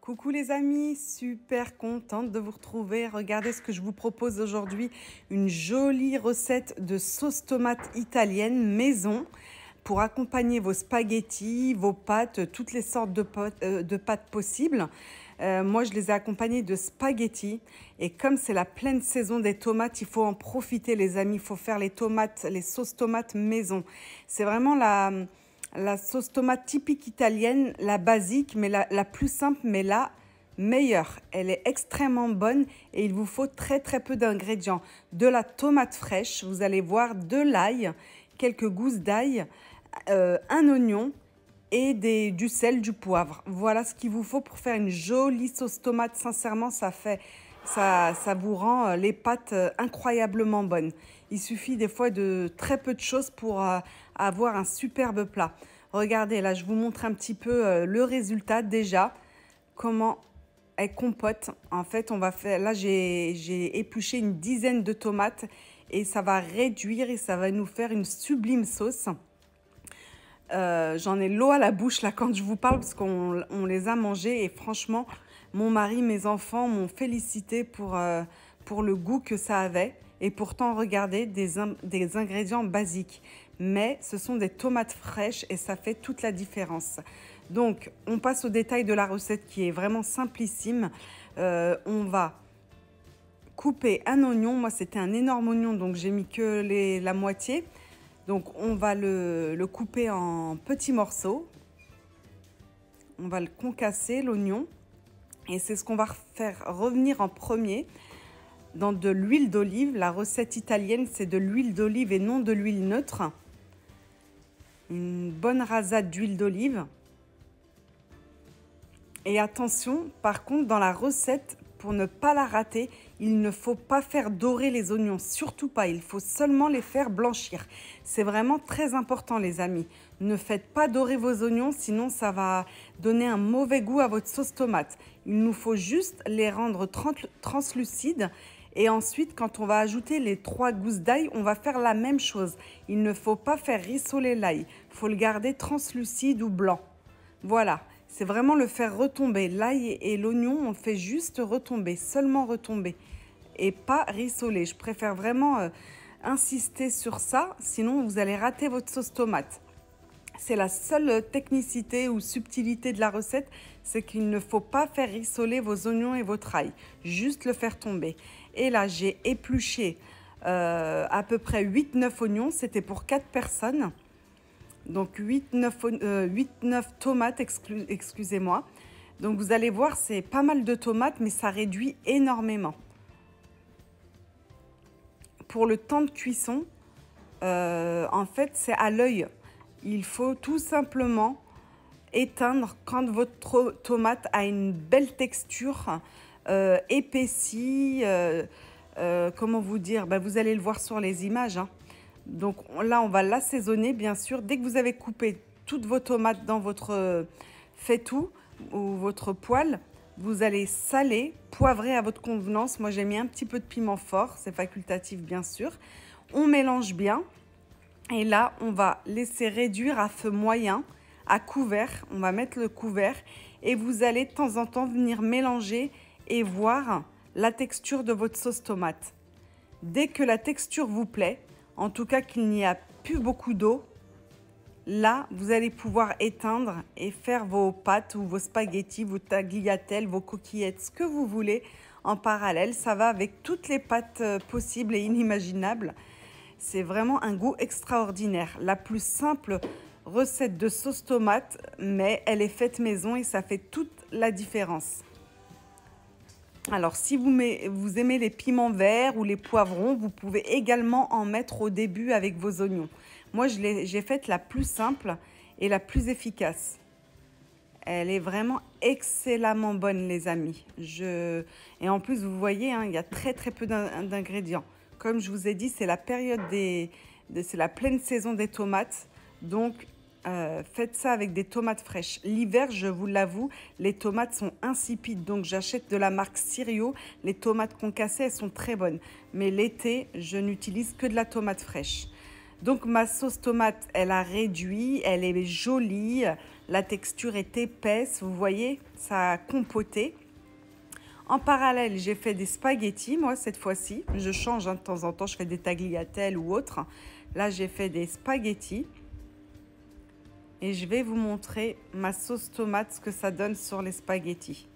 Coucou les amis, super contente de vous retrouver. Regardez ce que je vous propose aujourd'hui, une jolie recette de sauce tomate italienne maison pour accompagner vos spaghettis, vos pâtes, toutes les sortes de pâtes possibles. Moi, je les ai accompagnées de spaghettis et comme c'est la pleine saison des tomates, il faut en profiter les amis. Il faut faire les tomates, les sauces tomates maison. C'est vraiment la sauce tomate typique italienne, la basique, mais la plus simple, mais la meilleure. Elle est extrêmement bonne et il vous faut très peu d'ingrédients. De la tomate fraîche, vous allez voir, de l'ail, quelques gousses d'ail, un oignon et du sel, du poivre. Voilà ce qu'il vous faut pour faire une jolie sauce tomate. Sincèrement, ça vous rend les pâtes incroyablement bonnes. Il suffit des fois de très peu de choses pour avoir un superbe plat. Regardez, là, je vous montre un petit peu le résultat déjà. Comment elle compote. En fait, on va faire. Là, j'ai épluché une dizaine de tomates et ça va réduire et ça va nous faire une sublime sauce. J'en ai l'eau à la bouche là quand je vous parle parce qu'on les a mangés et franchement, mon mari, mes enfants m'ont félicité pour le goût que ça avait. Et pourtant, regardez, des ingrédients basiques. Mais ce sont des tomates fraîches et ça fait toute la différence. Donc, on passe au détail de la recette qui est vraiment simplissime. On va couper un oignon. Moi, c'était un énorme oignon, donc j'ai mis que la moitié. Donc, on va le couper en petits morceaux. On va le concasser, l'oignon. Et c'est ce qu'on va faire revenir en premier dans de l'huile d'olive. La recette italienne, c'est de l'huile d'olive et non de l'huile neutre. Une bonne rasade d'huile d'olive. Et attention, par contre, dans la recette, pour ne pas la rater, il ne faut pas faire dorer les oignons, surtout pas. Il faut seulement les faire blanchir. C'est vraiment très important, les amis. Ne faites pas dorer vos oignons, sinon ça va donner un mauvais goût à votre sauce tomate. Il nous faut juste les rendre translucides. Et ensuite, quand on va ajouter les 3 gousses d'ail, on va faire la même chose. Il ne faut pas faire rissoler l'ail. Il faut le garder translucide ou blanc. Voilà. C'est vraiment le faire retomber. L'ail et l'oignon, on le fait juste retomber, seulement retomber et pas rissoler. Je préfère vraiment insister sur ça, sinon vous allez rater votre sauce tomate. C'est la seule technicité ou subtilité de la recette, c'est qu'il ne faut pas faire rissoler vos oignons et votre ail, juste le faire tomber. Et là, j'ai épluché à peu près 8-9 oignons, c'était pour 4 personnes. Donc 8-9 tomates, excusez-moi. Donc vous allez voir, c'est pas mal de tomates, mais ça réduit énormément. Pour le temps de cuisson, en fait, c'est à l'œil. Il faut tout simplement éteindre quand votre tomate a une belle texture, épaissie. Comment vous dire, vous allez le voir sur les images, hein. Donc là, on va l'assaisonner, bien sûr. Dès que vous avez coupé toutes vos tomates dans votre faitout ou votre poêle, vous allez saler, poivrer à votre convenance. Moi, j'ai mis un petit peu de piment fort, c'est facultatif, bien sûr. On mélange bien. Et là, on va laisser réduire à feu moyen, à couvert. On va mettre le couvert et vous allez de temps en temps venir mélanger et voir la texture de votre sauce tomate. Dès que la texture vous plaît, en tout cas qu'il n'y a plus beaucoup d'eau, là, vous allez pouvoir éteindre et faire vos pâtes ou vos spaghettis, vos tagliatelles, vos coquillettes, ce que vous voulez en parallèle. Ça va avec toutes les pâtes possibles et inimaginables. C'est vraiment un goût extraordinaire. La plus simple recette de sauce tomate, mais elle est faite maison et ça fait toute la différence. Alors, si vous aimez les piments verts ou les poivrons, vous pouvez également en mettre au début avec vos oignons. Moi, j'ai faite la plus simple et la plus efficace. Elle est vraiment excellemment bonne, les amis. Et en plus, vous voyez, hein, il y a très peu d'ingrédients. Comme je vous ai dit, c'est la période c'est la pleine saison des tomates. Donc, faites ça avec des tomates fraîches. L'hiver, je vous l'avoue, les tomates sont insipides. Donc, j'achète de la marque Sirio. Les tomates concassées, elles sont très bonnes. Mais l'été, je n'utilise que de la tomate fraîche. Donc, ma sauce tomate, elle a réduit. Elle est jolie. La texture est épaisse, vous voyez, ça a compoté. En parallèle, j'ai fait des spaghettis, moi, cette fois-ci. Je change de temps en temps, je fais des tagliatelles ou autre. Là, j'ai fait des spaghettis. Et je vais vous montrer ma sauce tomate, ce que ça donne sur les spaghettis.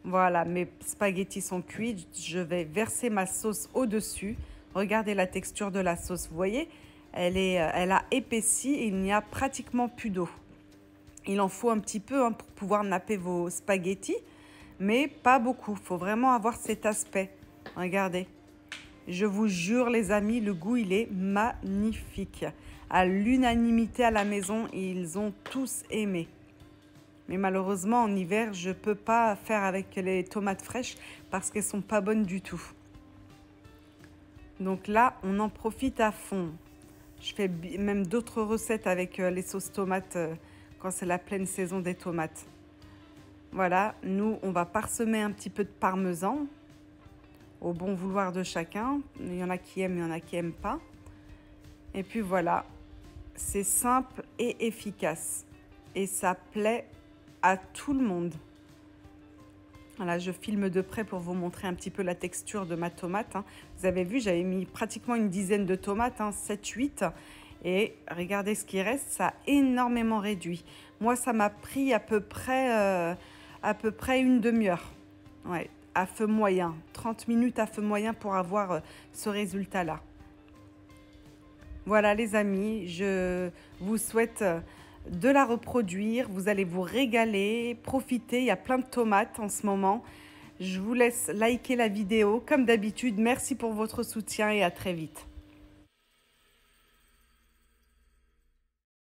Voilà, mes spaghettis sont cuits. Je vais verser ma sauce au-dessus. Regardez la texture de la sauce, vous voyez, elle a épaissi et il n'y a pratiquement plus d'eau. Il en faut un petit peu pour pouvoir napper vos spaghettis, mais pas beaucoup. Il faut vraiment avoir cet aspect. Regardez. Je vous jure, les amis, le goût, il est magnifique. À l'unanimité à la maison, ils ont tous aimé. Mais malheureusement, en hiver, je ne peux pas faire avec les tomates fraîches parce qu'elles ne sont pas bonnes du tout. Donc là, on en profite à fond. Je fais même d'autres recettes avec les sauces tomates quand c'est la pleine saison des tomates. Voilà, nous, on va parsemer un petit peu de parmesan au bon vouloir de chacun. Il y en a qui aiment, il y en a qui n'aiment pas. Et puis voilà, c'est simple et efficace. Et ça plaît à tout le monde. Voilà, je filme de près pour vous montrer un petit peu la texture de ma tomate. Vous avez vu, j'avais mis pratiquement une dizaine de tomates, 7-8. Et regardez ce qui reste, ça a énormément réduit. Moi, ça m'a pris à peu près une demi-heure. Ouais, à feu moyen, 30 minutes à feu moyen pour avoir ce résultat-là. Voilà les amis, je vous souhaite de la reproduire. Vous allez vous régaler, profiter. Il y a plein de tomates en ce moment. Je vous laisse liker la vidéo comme d'habitude. Merci pour votre soutien et à très vite.